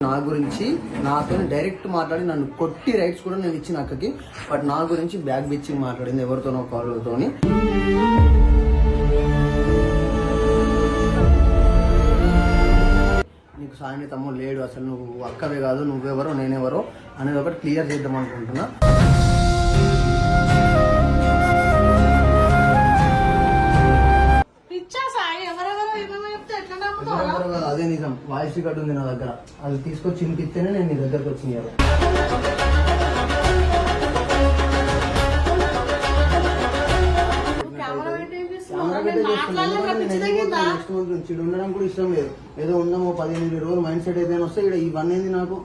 నా గురించి నాతో డైరెక్ట్ మాట్లాడి నన్ను కొట్టి రైట్స్ కూడా నేను ఇచ్చిన అక్కకి. బట్ నా గురించి బ్యాక్ బిచ్చింగ్ మాట్లాడింది ఎవరితోనో కాళ్ళతోని. నీకు సాయని తమ్ముడు లేడు, అసలు నువ్వు అక్కవే కాదు, నువ్వెవరో నేనెవరో అనేది ఒకటి క్లియర్ చేద్దాం అనుకుంటున్నా. అదే నిజం. వాయిస్ రికార్డు ఉంది నా దగ్గర, అది తీసుకొచ్చి వినిపిస్తేనే నేను నీ దగ్గరకు వచ్చింది. నెక్స్ట్ మంత్ నుంచి ఉండడం కూడా ఇష్టం లేదు. ఏదో ఉన్నామో 15 రోజులు మైండ్ సెట్ అయితే వస్తే ఇక్కడ ఇవన్నీ ఏంది నాకు.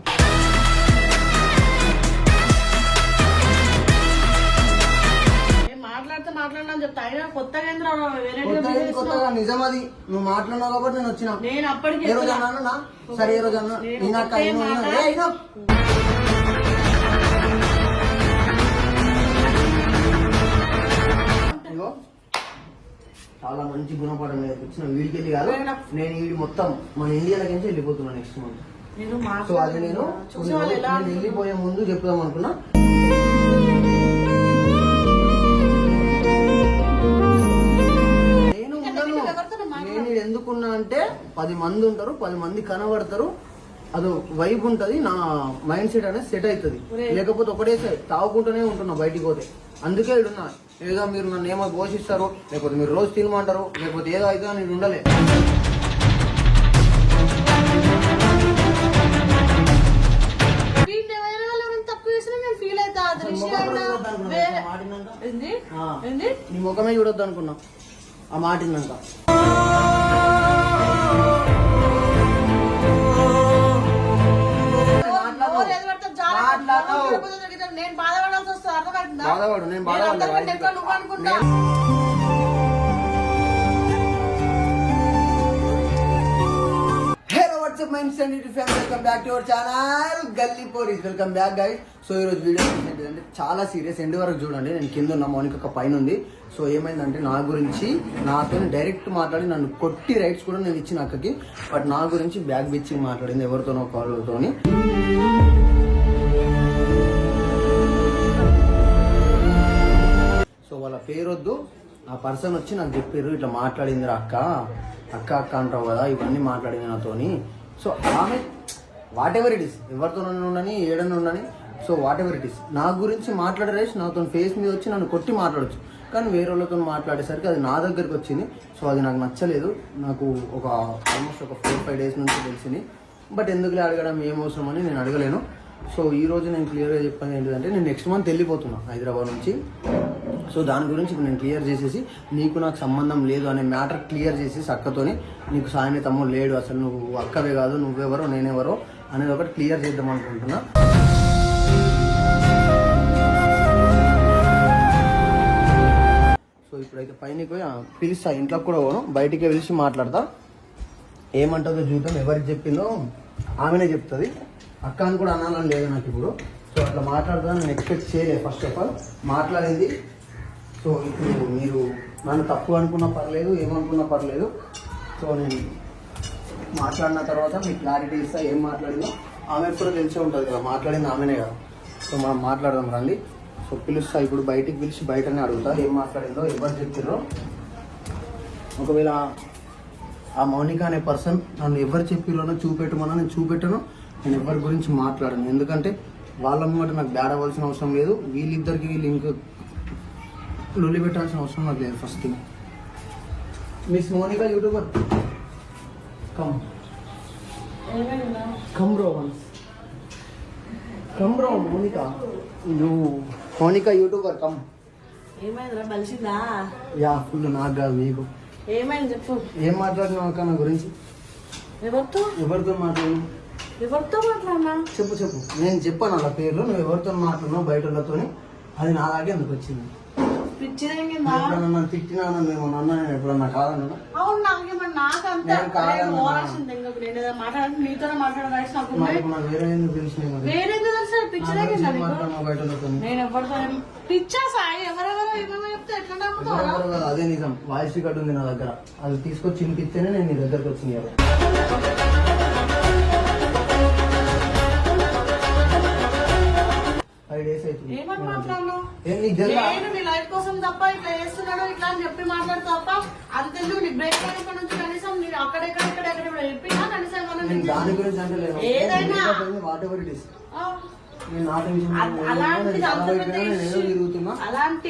కొత్తగా నిజం అది. నువ్వు మాట్లాడినావు కాబట్టి నేను వచ్చినా. ఏ రోజు అన్నా సరే, ఏ రోజు అన్నా చాలా మంచి గుణపాఠం నేర్పించిన. వీడికి వెళ్ళి కాదు, నేను వీడి మొత్తం మన ఇండియాలోకి నుంచి వెళ్ళిపోతున్నా నెక్స్ట్ మంత్. సో అది నేను వెళ్ళిపోయే ముందు చెప్దాం అనుకున్నా. నేను ఎందుకున్నా అంటే 10 మంది ఉంటారు, 10 మంది కనబడతారు, అది వైబ్ ఉంటది, నా మైండ్ సెట్ అనేది సెట్ అవుతుంది. లేకపోతే ఒకటేసారి తాగుకుంటూనే ఉంటున్నా బయటికి పోతే. అందుకే ఇడున్నా. ఏదో మీరు నన్ను ఏమో పోషిస్తారు, లేకపోతే మీరు రోజు తినమంటారు, లేకపోతే ఏదో అయితే నేను ఉండలే. నీ ముఖమే చూడొద్దు అనుకున్నా ఆ మాటిన్నాక. బాధపడు, నేను బాధపడ్డా. Welcome back to our channel Galli Poris. Welcome back guys. So ఈరోజు వీడియో ఏంటంటే చాలా సీరియస్. ఎండ్ వరకు చూడండి. నేను కింద ఉన్న మౌనిక పైన ఉంది. సో ఏమైందంటే నా గురించి నాతో డైరెక్ట్ మాట్లాడి నన్ను కొట్టి రైట్స్ కూడా నేను ఇచ్చిన అక్కకి. బట్ నా గురించి బ్యాక్ బిచ్చింగ్ మాట్లాడింది ఎవరితోనో కాళ్ళతోని. సో వాళ్ళ పేరొద్దు, ఆ పర్సన్ వచ్చి నాకు చెప్పారు, ఇట్లా మాట్లాడింది అక్క అక్క అక్క అంటావు కదా, ఇవన్నీ మాట్లాడింది నాతోని. సో ఆమె వాట్ ఎవర్ ఇట్ ఇస్, ఎవరితో ఉండని ఏడని ఉండని, so what ever it is నా గురించి మాట్లాడరేసి నాతో ఫేస్ మీద వచ్చి నన్ను కొట్టి మాట్లాడచ్చు. కానీ వేరే వాళ్ళతో మాట్లాడేసరికి అది నా దగ్గరికి వచ్చింది. సో అది నాకు నచ్చలేదు. నాకు ఆల్మోస్ట్ ఒక 4-5 డేస్ నుంచి తెలిసింది. బట్ ఎందుకులే అడగడం, ఏం అవసరం అని నేను అడగలేను. సో ఈ రోజు నేను క్లియర్గా చెప్పాను ఏంటంటే, నేను నెక్స్ట్ మంత్ వెళ్ళిపోతున్నా హైదరాబాద్ నుంచి. సో దాని గురించి ఇప్పుడు నేను క్లియర్ చేసేసి, నీకు నాకు సంబంధం లేదు అనే మ్యాటర్ క్లియర్ చేసేసి అక్కతోని, నీకు సాయని తమ్ముడు లేడు, అసలు నువ్వు అక్కవే కాదు, నువ్వెవరో నేనెవరో అనేది ఒకటి క్లియర్ చేద్దాం అనుకుంటున్నా. సో ఇప్పుడైతే పైనకి పోయి పిలుస్తా, ఇంట్లోకి కూడా పోను, బయటికి పిలిచి మాట్లాడతా. ఏమంటుందో చూద్దాం. ఎవరికి చెప్పిందో ఆమెనే చెప్తుంది. అక్క అని కూడా అనాలని లేదు నాకు ఇప్పుడు. సో అట్లా మాట్లాడదా నేను ఎక్స్పెక్ట్ చేయలేదు. ఫస్ట్ ఆఫ్ ఆల్ మాట్లాడింది. సో ఇప్పుడు మీరు నన్ను తప్పు అనుకున్నా పర్లేదు, ఏమనుకున్నా పర్లేదు. సో నేను మాట్లాడిన తర్వాత మీకు క్లారిటీ ఇస్తా. ఏం మాట్లాడిందో ఆమెకు కూడా తెలిసే ఉంటుంది కదా, మాట్లాడింది ఆమెనే కదా. సో మనం మాట్లాడదాం రండి. సో పిలుస్తా, ఇప్పుడు బయటికి పిలిచి బయటనే అడుగుతా ఏం మాట్లాడిందో, ఎవరు చెప్పారో. ఒకవేళ ఆ మౌనిక అనే పర్సన్ నన్ను ఎవరు చెప్పిరోనో చూపెట్టమన్నా నేను చూపెట్టను. నేను ఎవరి గురించి మాట్లాడను. ఎందుకంటే వాళ్ళ ముంగట నాకు బ్యాడ్ అవ్వాల్సిన అవసరం లేదు. వీళ్ళిద్దరికి వీళ్ళు ఇంకా లొల్లి పెట్టాల్సిన అవసరం నాకు లేదు. First thing, miss Monika YouTuber, come bro once, come bro Monika, నువ్వు మోనికా యూట్యూబర్ కమ్. ఏమైందిరా కలిసిందా? Yeah full. నాకు కాదు మీకు. ఏమైంది చెప్పు. ఏం మాట్లాడినావు అక్క నా గురించి? ఎవరితో మాట్లాడు? ఎవరితో మాట్లాడినా చెప్పు. నేను చెప్పాను అలా పేర్లు. నువ్వు ఎవరితో మాట్లాడినావు బయట వాళ్ళతోని, అది నా లాగే ఎందుకు వచ్చింది? నన్ను తిట్టినా మేము అన్నా, నేను ఎప్పుడన్నా కాదన్నా? వేరే ఎందుకు తెలిసినాయి? అదే నిజం. వాయిస్ రికార్డు ఉంది నా దగ్గర, అది తీసుకొచ్చి వినిపిస్తేనే నేను నీ దగ్గరకు వచ్చింది. ఏం నీకు తెలుసా? నేను నీ లైఫ్ కోసం తప్ప ఇట్లా చేస్తున్నాడు ఇట్లా అని చెప్పి మాట్లాడు తప్ప అది తెలుసు నీకు బ్రేక్ అయినప్పటి నుంచి కనీసం నేను అక్కడెక్కడ చెప్పినా కనీసం ఏమన్నా నేను దాని గురించి అంటే లేదు. ఏదైనా వాట్ ఎవర్ ఇట్ ఇస్. ఆ, నేను నాట్ విషయం అలాంటిది అంత పెద్ద నేను ఏదో issue- తిరుగుతున్నా. అలాంటి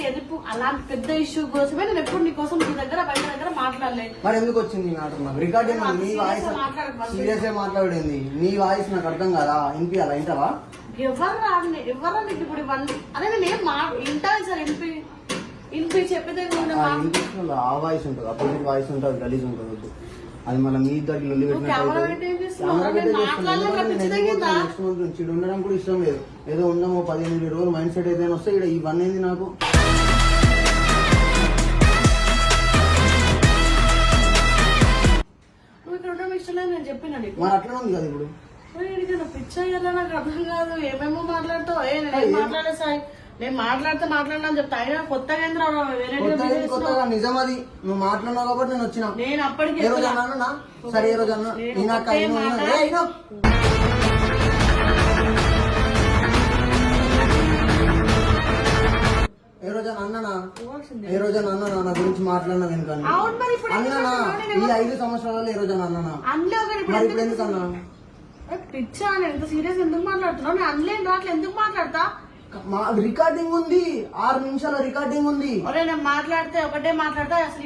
పెద్ద ఇష్యూ కోసమే నేను ఎప్పుడు నీ కోసం నీ దగ్గర బయట దగ్గర మాట్లాడలేదు. మరి ఎందుకు వచ్చింది ఈ నాటకం? నాకు రికార్డింగ్ నీ వాయిస్ సీరియస్ మాట్లాడింది. నీ వాయిస్ నాకు అర్థం కదా. వినిపించాలా? వింటావా? ఎవరు నీకు ఇప్పుడు ఇవన్నీ అదే నేను ఏం వింటాను సార్ ఇంపి చెప్పేదే ఇంగ్లీష్లో ఆ వాయిస్ ఉంటుంది, అపోజిట్ వాయిస్ ఉంటుంది, గలీజ్ ఉంటుంది. వద్దు. అది మన మీ దగ్గర లొల్లి కెమెరా పెట్టి ఏం చేస్తున్నావు? నేను మాట్లాడలేదు పిచ్చిదగిందా? నెక్స్ట్ మంత్ నుంచి ఇక్కడ ఉండడం కూడా ఇష్టం లేదు. ఏదో ఉండము 15 రోజులు మైండ్ సెట్ ఏదైనా వస్తే ఇక్కడ ఇవన్నీ ఏంది నాకు. నువ్వు ఇక్కడ ఉండడం ఇష్టం లేదు నేను చెప్పినా నీకు. మరి అట్లనే ఉంది కదా ఇప్పుడు. పిచ్చ అయ్యాలా నాకు అర్థం కాదు. ఏమేమో మాట్లాడతావు. నేను మాట్లాడే సాయి నేను మాట్లాడినా చెప్తా. అయినా కొత్తగా ఏంద్రా వేరే కొత్తగా నిజం అది. నువ్వు మాట్లాడినావు కాబట్టి నేను వచ్చినా. నేను అప్పటికి ఏ రోజు అన్నా సరే, ఏ రోజు అన్నా ఏ రోజైనా అన్నానా? ఏ రోజైనా అన్నానా నా గురించి మాట్లాడినా ఎందుకన్నా? అన్నానా? ఈ 5 సంవత్సరాలలో ఏ రోజైనా అన్నానా? మరి ఇప్పుడు ఎందుకు అన్నా? పిచ్చా ఎంత సీరియస్ ఎందుకు మాట్లాడుతున్నావు? నేను అన్లేని రాట్లు ఎందుకు మాట్లాడతా? రికార్డింగ్ ఉంది, 6 నిమిషాల రికార్డింగ్ ఉంది. నేను మాట్లాడితే ఒకటే మాట్లాడతా. అసలు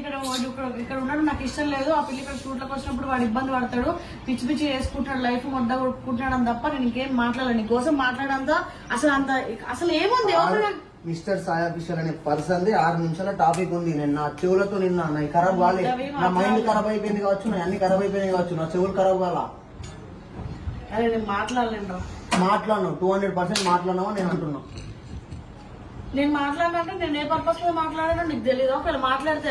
ఇక్కడ ఉండడం నాకు ఇష్టం లేదు. ఆ పిల్లి ఇక్కడ షూట్లకు వచ్చినప్పుడు వాడు ఇబ్బంది పడతాడు, పిచ్చి పిచ్చి చేసుకుంటాడు, లైఫ్ మొడ్డ కొట్టుకుంటాడు అని తప్ప నేను ఇంకేం మాట్లాడలేదు. నీ కోసం మాట్లాడంతా అసలు ఏముంది? మిస్టర్ సాయి ఆఫీసర్ అనే పర్సన్ 6 నిమిషాల టాపిక్ ఉంది. నేను నా చెవులతో నిన్నా నా ఖరాబ్ కాలే. నా మైండ్ ఖరాబ్ అయిపోయింది కావచ్చు, నా అన్ని ఖరాబ్ అయిపోయినాయి కావచ్చు, నా చెవులు ఖరాబ్ కాలా. అరే నేను మాట్లాడలేను. మాట్లాడను 200% మాట్లాడినావా నేను అంటున్నా. నేను మాట్లాడాలంటే నేను ఏ పర్పస్ లో మాట్లాడానో నీకు తెలియదు. ఒకవేళ మాట్లాడితే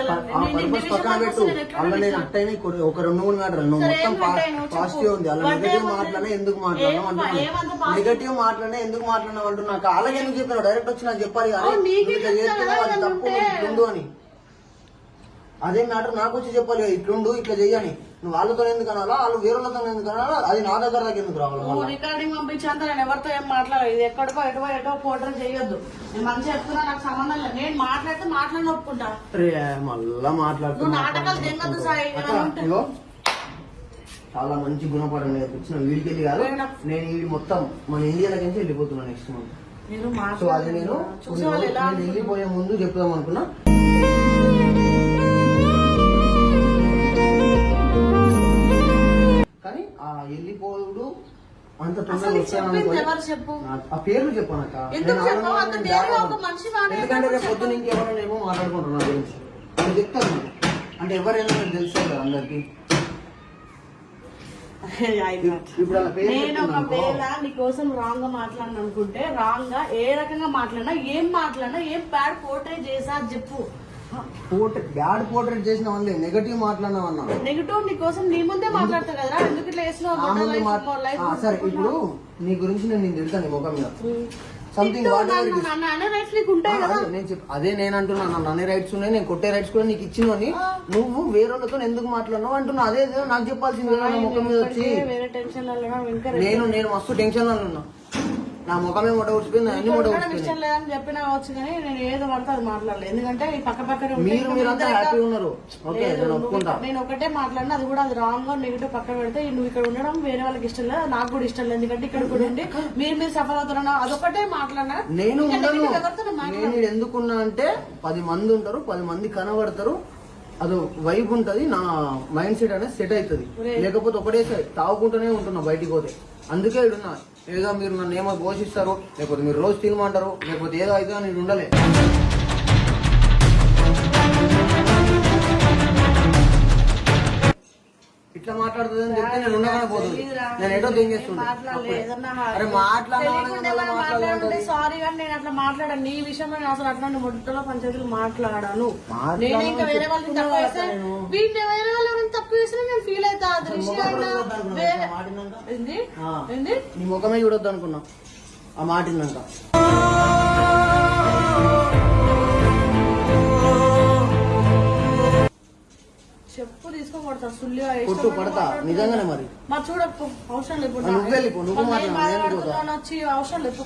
పక్కన పెట్టు. అలా నేను అట్టయినా ఒక 2-3 మ్యాటర్ నువ్వు మొత్తం పాజిటివ్ ఉంది. అలా నెగటివ్ మాట్లాడినా ఎందుకు మాట్లాడినావు అంటున్నా. నెగటివ్ మాట్లాడినా ఎందుకు మాట్లాడినావు అంటున్నా. అలాగే ఎందుకు చెప్పినావు? డైరెక్ట్ వచ్చి నాకు చెప్పాలి ఇట్లా చేస్తున్నావు అది తప్పు ఇట్లుండు అని. అదే మ్యాటర్ నాకు వచ్చి చెప్పాలి ఇట్లుండు ఇట్లా చెయ్యని. నువ్వు వాళ్ళతో ఎందుకు అనాలా? వాళ్ళు వేరేతో ఎందుకు అనాలా? అది నా దగ్గర ఎందుకు రావాలి? రికార్డింగ్ పంపించేంత నేను ఎవరితో ఏం మాట్లాడలేదు. ఇది ఎక్కడికో ఎటో పోర్ట్రే చేయొద్దు. నేను మంచిగా చెప్తున్నా, నాకు సంబంధం లేదు. నేను మాట్లాడితే మాట్లాడి ఒప్పుకుంటా. మళ్ళా నువ్వు నాటకాలు తిన్నదు సాయి. చాలా మంచి గుణపడం నేర్పించిన వీడికి వెళ్ళి కాదు. నేను వీడి మొత్తం మన ఇండియాలోకి నుంచి వెళ్ళిపోతున్నా నెక్స్ట్ మంత్. సో అది నేను వెళ్ళిపోయే ముందు చెప్దాం అనుకున్నా. కానీ ఆ వెళ్ళిపోడు అంత తొందరగా ఆ పేర్లు చెప్పానక్క. ఎందుకంటే రేపు పొద్దున ఇంకెవరైనా ఏమో మాట్లాడుకుంటున్నా గురించి అది చెప్తాను. అంటే ఎవరైనా తెలుసు కదా అందరికి. ఇప్పుడు నేను ఒకవేళ నీకోసం రాంగ్ గా మాట్లాడిన అనుకుంటే రాంగ్ గా ఏ రకంగా మాట్లాడినా ఏం బ్యాడ్ పోర్ట్రే చేసా చెప్పు. బ్యాడ్ పోర్ట్రేట్ చేసిన వాళ్ళే నెగటివ్ మాట్లాడినావు అన్నా. నెగటివ్ నీ కోసం నీ ముందే మాట్లాడతా కదా. ఎందుకు ఇట్లా చేస్తున్నావు? సరే ఇప్పుడు నీ గురించి నేను తిడతాను ముఖం మీద సంథింగ్. అదే నేను అంటున్నా నా అన్ని రైట్స్ ఉన్నాయి, నేను కొట్టే రైట్స్ కూడా నీకు ఇచ్చినని. నువ్వు వేరే వాళ్ళతో ఎందుకు మాట్లాడినావు అంటున్నా. అదే నాకు చెప్పాల్సింది కదా నా ముఖం మీద వచ్చి. నేను మస్తు టెన్షన్ లో ఉన్నా. నా ముఖమే మొట్ట ఊడిపోయింది, అన్ని మొట్ట ఇష్టం లేదని చెప్పినా వచ్చు కానీ నేను ఏదో పడితే అది మాట్లాడలేదు. ఎందుకంటే ఈ పక్క పక్కనే మీరంతా హ్యాపీ ఉన్నారు. నేను ఒకటే మాట్లాడినా అది కూడా అది రాంగ్ గా నెగిటివ్ పక్కన పెడితే నువ్వు ఇక్కడ ఉండడం వేరే వాళ్ళకి ఇష్టం లేదు, నాకు కూడా ఇష్టం లేదు. ఎందుకంటే ఇక్కడ కూడా ఉండి మీరు సఫర్ అవుతున్నా అదొకటే మాట్లాడినా. నేను ఎందుకున్నా అంటే 10 మంది ఉంటారు, 10 మంది కనబడతారు, అదో వైబ్ ఉంటది. నా మైండ్ సెట్ అనేది సెట్ అవుతుంది. లేకపోతే ఒకటే తాగుకుంటూనే ఉంటున్నా బయటికి పోతే. అందుకే ఇడున్నా. ఏదో మీరు నన్ను ఏమో పోషిస్తారు, లేకపోతే మీరు రోజు తినమంటారు, లేకపోతే ఏదో అయితే నేను ఉండలే. ఇట్లా మాట్లాడుతుందని చెప్తే నేను ఉండగానే పోతుంది. నేను ఏటో తింగేస్తున్నా. అరే మాట్లాడాలంటే సారీ కానీ నేను అట్లా మాట్లాడాను. నీ విషయంలో నేను అసలు అట్లాంటి మొట్టలో పంచాయతీలు మాట్లాడాను. నేను ఇంకా వేరే వాళ్ళని తక్కువ వేస్తే వీటిని వేరే వాళ్ళు తక్కువ వేసినా నేను ఫీల్ అవుతా. దృష్టి ఏంది నీ ముఖమే చూడొద్దు అనుకున్నా ఆ మాటిన్నాక. చెప్పు తీసుకొని కొడతా సుల్లి పడతా నిజంగానే. మరి చూడకు అవసరం లేదు. నువ్వు వెళ్ళిపో, నువ్వు వచ్చి అవసరం లేదు.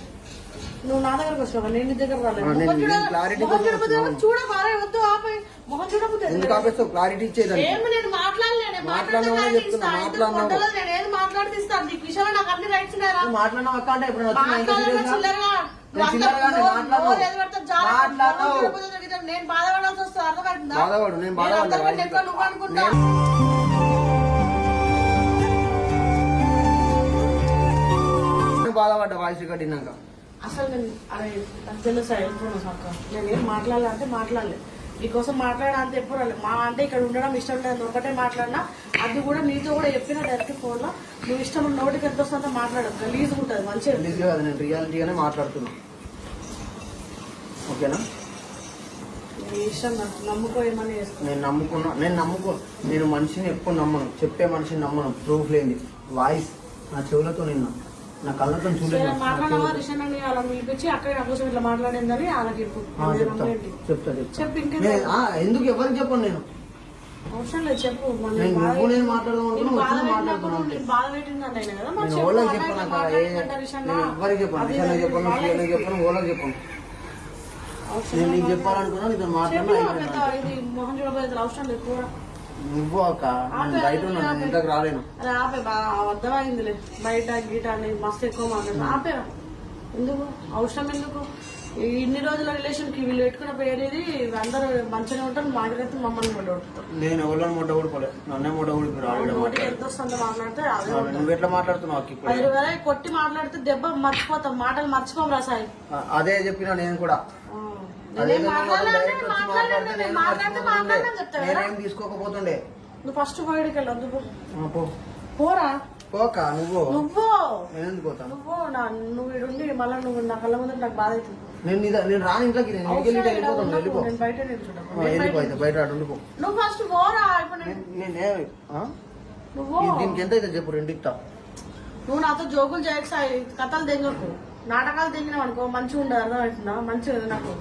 నువ్వు నా దగ్గరకు వచ్చావా? నేను నీ దగ్గర రాలేదు. నేను మొహం చూడ- clarity మొహం కోసం చూడబోతే చూడబారే వద్దు ఆపే. మొహం చూడబోతే ఎందుకు ఆపేస్తావు? క్లారిటీ ఇచ్చేదాన్ని. ఏమి నేను మాట్లాడలేను. మాట్లాడినావు అని చెప్తున్నా, మాట్లాడినావు. నేను ఏది మాట్లాడితే ఇస్తాను. నీకు విషయంలో నాకు అన్ని రైట్స్ ఉన్నాయా? మాట్లాడినావు అక్క అంటే ఇప్పుడు మాట్లాడగా చిల్లరగా నేను బాధపడాల్సి వస్తుంది. అర్థమవుతుందా? బాధపడు, నేను బాధపడ్డా. అందరికంటే ఎక్కువ నువ్వు అనుకుంటా. బాధపడ్డా వాయిస్ కట్టినాక. అసలు నేను అరే నాకు తెలుసా వెళ్ళిపోయినా అక్క. నేను ఏం మాట్లాడాలంటే మాట్లాడలేదు. నీకోసం మాట్లాడాలంటే ఎప్పుడు రాలేదు. మా అంటే ఇక్కడ ఉండడం ఇష్టం లేదు ఒకటే మాట్లాడినా, అది కూడా నీతో కూడా చెప్పిన డైరెక్ట్ ఫోన్ లో. నువ్వు ఇష్టం నోటికి ఎంత వస్తుందో మాట్లాడదు. గలీజ్ ఉంటుంది మంచిగా. గలీజ్ కాదు, నేను రియాలిటీగానే మాట్లాడుతున్నా. ఓకేనా? నీ ఇష్టం. నాకు నమ్ముకో ఏమని చేసుకో. నేను మనిషిని ఎప్పుడు నమ్మను. చెప్పే మనిషిని నమ్మను. ప్రూఫ్ లేని వాయిస్ నా చెవులతో నిన్న, నా కళ్ళతో చూడలేదు. మాట్లాడవా రిషన్ అని అలా పిలిపించి అక్కడ నా కోసం ఇట్లా మాట్లాడిందని వాళ్ళకి చెప్పు. ఎందుకు ఎవరికి చెప్పను నేను. అవసరం లేదు చెప్పు. నేను మాట్లాడదాం బాధ పెట్టిందని కదా నేను ఓళ్ళకి చెప్పను. ఎవరికి చెప్పను, చెప్పను, ఓళ్ళకి చెప్పను. నేను నీకు చెప్పాలనుకున్నా నీతో మాట్లాడినా. ఇది మొహం చూడబోయే అవసరం లేదు కూడా. నువ్వు అక్క బయట ఉన్నాను, ఇంతకు రాలేను. అరే ఆపే అర్థమైందిలే. బయట గీట అని మస్తు ఎక్కువ మాట్లాడు. ఆపేరా ఎందుకు అవసరం? ఎందుకు ఇన్ని రోజుల రిలేషన్ కి వీళ్ళు పెట్టుకున్న పేరేది అందరూ మంచిగా ఉంటారు. మాకైతే మమ్మల్ని మొట్ట కొడుతారు. నేను ఎవరిని మొట్ట కొడుకోలేదు, నన్నే మొట్ట కొడుకు. ఎంత వస్తుందో మాట్లాడితే నువ్వు ఎట్లా మాట్లాడుతున్నావు? అది కొట్టి మాట్లాడితే దెబ్బ మర్చిపోతాం. మాటలు మర్చిపోం రా సాయి. అదే చెప్పినా నేను కూడా. నేనేం తీసుకోకపోతుండే. నువ్వు ఫస్ట్ పోయిడికి వెళ్ళొద్దు. పోరా పోక నువ్వు నువ్వు నేను ఎందుకు పోతాను? నువ్వు ఇడుండి మళ్ళీ నువ్వు నా కళ్ళ ముందు నాకు బాధ అవుతుంది. నేను రాను ఇంట్లోకి. నేను వెళ్ళిపోతాను. వెళ్ళిపో. నేను బయట వెళ్ళిపోతా బయట అడుగుకో. నువ్వు ఫస్ట్ పోరా. నువ్వు దీనికి ఎంత అయితే చెప్పు, రెండిస్తా. నువ్వు నాతో జోకులు చేయకు, కథలు తెంగకు, నాటకాలు తెంగినావు అనుకో మంచిగా ఉండదు. అర్థమవుతుందా? మంచిగా నాకు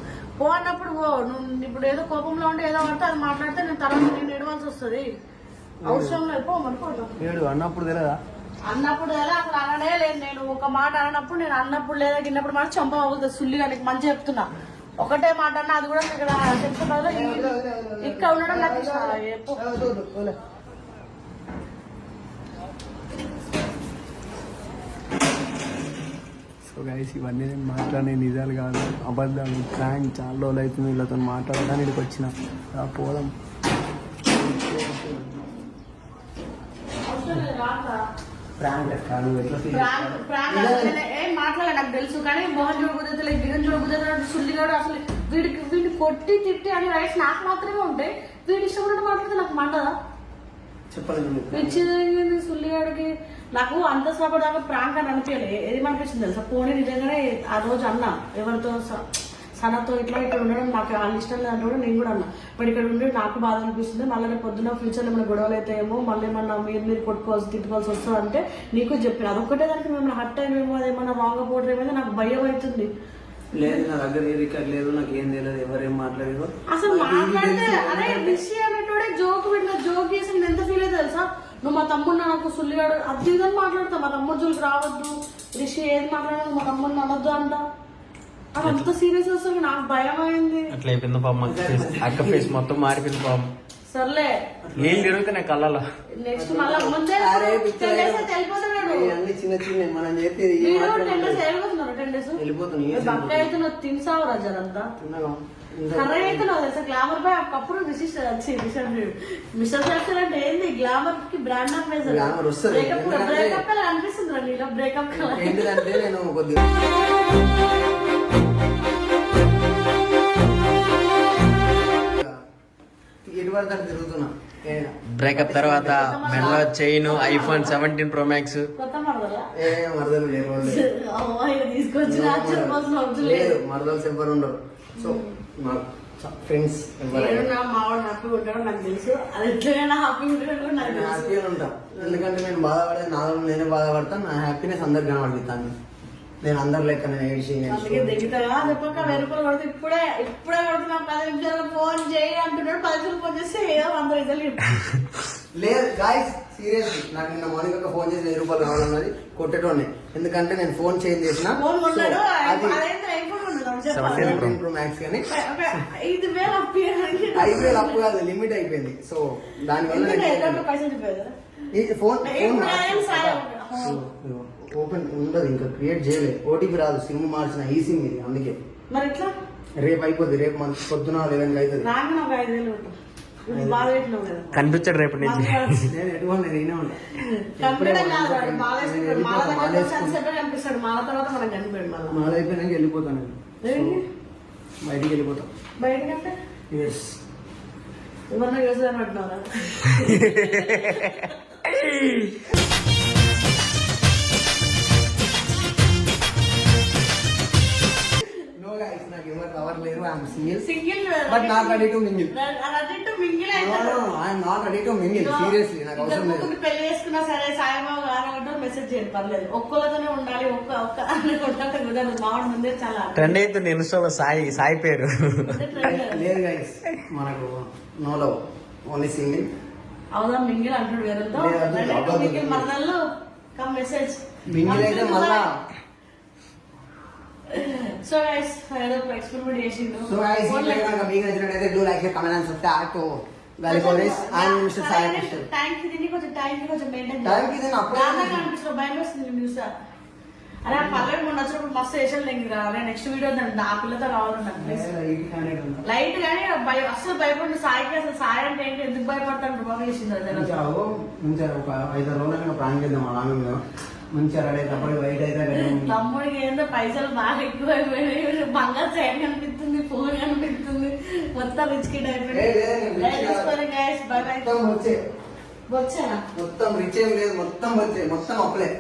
పో అన్నప్పుడు పో. నువ్వు ఇప్పుడు ఏదో కోపంలో ఉండి ఏదో పడితే అది మాట్లాడితే నేను తర్వాత నేను ఏడవలసి వస్తుంది. అవసరం లేదు పో. ఏడు అన్నప్పుడు తెలియదా? అన్నప్పుడు ఎలా అసలు అననే లేదు. నేను ఒక మాట అన్నప్పుడు నేను అన్నప్పుడు లేదా గిన్నప్పుడు మాట చంప అవుతుంది. సుల్లిగా నీకు మంచి చెప్తున్నా. ఒకటే మాట అన్నా అది కూడా ఇక్కడ చెప్తున్నా. ఇక్కడ ఉండడం నాకు ఇష్టం. సో గైస్, ఇవన్నీ నేను మాట్లాడే నిజాలు కాదు, అబద్ధాలు, ప్రాంక్. చాలా రోజులు అవుతుంది వీళ్ళతో మాట్లాడడానికి ఇక్కడికి వచ్చిన. పోదాం. ఏం మాట్లాడాలి నాకు తెలుసు, కానీ మోహన్ చూడబుద్ధి గిరణ్ చూడబుద్ధి సుల్లిగాడు అసలు వీడిని కొట్టి తిట్టి అని రైట్స్ నాకు మాత్రమే ఉంటాయి. వీడి ఇష్టం మాట్లాడితే నాకు మండదా? చెప్పలేదు సుల్లిగాడికి. నాకు అంతసేపు దాకా ప్రాంక్ అని అనిపించలే. ఏమనిపించింది తెలుసా? పోనీ నిజంగానే ఆ రోజు అన్నా ఎవరితో సనతో ఇట్లా ఇక్కడ ఉండడం నాకు వాళ్ళు ఇష్టం లేదంటే కూడా నేను కూడా అన్నా. బట్ ఇక్కడ ఉండి నాకు బాధ అనిపిస్తుంది. మళ్ళీ పొద్దున్న ఫ్యూచర్లో ఏమైనా గొడవలు అవుతాయేమో, మళ్ళీ ఏమన్నా మీరు కొట్టుకోవాల్సి తిట్టుకోవాల్సి వస్తుంది అంటే నీకు చెప్పిన అదొక్కటే దానికి మేము హట్ అయినేమో, అదేమన్నా రాంగ్ పోవడం ఏమైనా నాకు భయం అవుతుంది. లేదు నా దగ్గర ఏ రికార్డ్ లేదు, నాకు ఏం తెలియదు, ఎవరేం మాట్లాడేదో. అసలు మాట్లాడితే అరే రిషి అనేటోడే జోక్ విన్నా, జోక్ చేసి నేను ఎంత ఫీల్ అయితే తెలుసా? నువ్వు మా తమ్ముడు నాకు సుల్లిగాడు అది ఇదని మాట్లాడతా. మా తమ్ముడు జోలికి రావద్దు, రిషి ఏది మాట్లాడదు, మా తమ్ముడిని అనొద్దు అంట. అది అంత సీరియస్ వస్తుంది. నాకు భయం అయింది. అట్లా అయిపోయింది పాపం. అక్క ఫేస్ మొత్తం మారిపోయింది పాపం. సర్లే నీళ్ళు తిరుగుతున్నాయి కళ్ళలో. నెక్స్ట్ మళ్ళీ ముందే వెళ్ళిపోతున్నాడు. చిన్న చిన్న మనం చెప్పేది బక్క అయితే నువ్వు తినసావు రజనంతా. కర్ర అయితే నువ్వు తెలుసా? గ్లామర్ పై అప్పుడు మిస్టర్ ఫ్యాక్టర్ అంటే ఏంది? గ్లామర్ కి బ్రాండ్ అంబాసిడర్. బ్రేకప్ కలర్ అనిపిస్తుంది రా నీలో. బ్రేకప్ కలర్ ఏంటిదంటే నేను కొద్దిగా తిరుగుతున్నా. బ్రేకప్ తర్వాత మెల్ల చైన్, ఐఫోన్ 17 Pro Max. కొత్త మరదలా? మరదలు తీసుకొచ్చి మరదలు ఎవరు ఉండరు. సో మా ఫ్రెండ్స్ మావాడు హ్యాపీగా ఉంటాడు నాకు తెలుసు. అది ఎట్లైనా హ్యాపీగా ఉంటాడు నాకు తెలుసు. హ్యాపీగా ఉంటా. ఎందుకంటే నేను బాధపడేది నాలో నేనే బాధపడతాను. నా హ్యాపీనెస్ అందరికి కనబడుతాను. నేను అందరు లెక్క నేను ఏడ్చి దిగుతాగా చెప్పక 1000 రూపాయలు కొడితే ఇప్పుడే కొడుతున్నా. 10 నిమిషాలు ఫోన్ చేయి అంటున్నాడు. 10 నిమిషాలు ఫోన్ చేస్తే ఏదో 100 రిజల్ట్ లేదు గాయస్. సీరియస్లీ నాకు నిన్న మార్నింగ్ ఒక ఫోన్ చేసి 1000 రూపాయలు కావాలన్నది కొట్టేటోనే. ఎందుకంటే నేను ఫోన్ చేంజ్ చేసిన ఫోన్ కొన్నాడు, అది అదైతే ఐఫోన్ కొన్నాడు, చెప్పాలి. 17 Pro Max కానీ 5,000 అప్పు 5,000 అప్పు కాదు, లిమిట్ అయిపోయింది. సో దానివల్ల పైసలు చెప్పారు కదా. ఈ ఫోన్ ఇప్పుడు ఓపెన్ ఉండదు, ఇంకా క్రియేట్ చేయలేదు. ఓటీపీ రాదు, సిమ్ మార్చిన ఈ సిమ్ ఇది. అందుకే మరి ఎట్లా రేపు అయిపోద్ది. రేపు మన పొద్దున 11 అవుతుంది. నాకు ఒక 5,000 ఉంటుంది. ఇది బాధ పెట్టినావు కదా. కనిపించడు రేపు నుంచి. నేను ఎటువంటి నేనే ఉంటా. కనిపించడం కాదు, వాడు మాల వేసుకుంటాడు. మాల దగ్గర సన్సెట్ కనిపిస్తాడు. మాల తర్వాత మనం కనిపించాడు. మళ్ళీ మాల అయిపోయినాక వెళ్ళిపోతాను నేను. బయటికి వెళ్ళిపోతాం. బయటకంటే ఎస్. ఏమన్నా వ్యవసాయం అంటున్నారా? No guys, నాకు ఎవరు లవర్ లేరు. I'm single. Single but not ready to mingle. Ready to mingle No, no, no, I'm not ready to mingle. Seriously, నాకు అవసరం లేదు. పెళ్లి చేసుకున్నా సరే సాయిబాబు గారు మెసేజ్ చేయండి, పర్లేదు. ఒక్కలతోనే ఉండాలి. ఒక్క అనుకుంటే కుదరదు. మామిడి ముందే చాలా ట్రెండ్ అవుతుంది ఇన్స్టాలో సాయి పేరు. లేదు గైస్, మనకు నో లవ్, ఓన్లీ సింగిల్. అవుదాం మింగిల్ అంటాడు వేరేతో. లేదు, అవ్వదు. మింగిల్ మరదల్లో కమ్ మెసేజ్ మింగిల్ అయితే మళ్ళా. సో గైస్ ఏదో ఎక్స్పెరిమెంట్ చేసిండు. సో గైస్, ఈ వీడియో కనుక మీకు నచ్చినట్లయితే do like, comment and subscribe to Valley Boys and Mr. Sai Krishnan. Tank దీన్ని కొంచెం మెయింటైన్ Tank ఇది నా అప్పుడే దాంట్లో కనిపిస్తుంది. భయం వేస్తుంది చూసా. అరే ఆ పల్లెడు మొన్న వచ్చినప్పుడు మస్తు వేసాను లేంగిరా. అరే నెక్స్ట్ వీడియో ఆ పిల్లతో కావాలన్నాను లైట్ కానీ అసలు భయపడి సాయికి అసలు సాయి అంటే ఏంటి, ఎందుకు భయపడతాను బాగా చేసింది అది. మంచిగా ఒక 5 రోజులు ప్రాంక్ చేద్దాం అలాగే మీద. మంచిగా రెడీ అయితే అప్పటికి వైట్ అయితే తమ్ముడికి ఏందో పైసలు బాగా ఎక్కువ అయిపోయినాయి. బంగారు చైన్ కనిపిస్తుంది, ఫోన్ కనిపిస్తుంది, మొత్తం రిచ్ కిడ్ అయిపోయింది. మొత్తం వచ్చే. వచ్చా మొత్తం రిచ్ ఏం లేదు, మొత్తం వచ్చే, మొత్తం అప్పులే.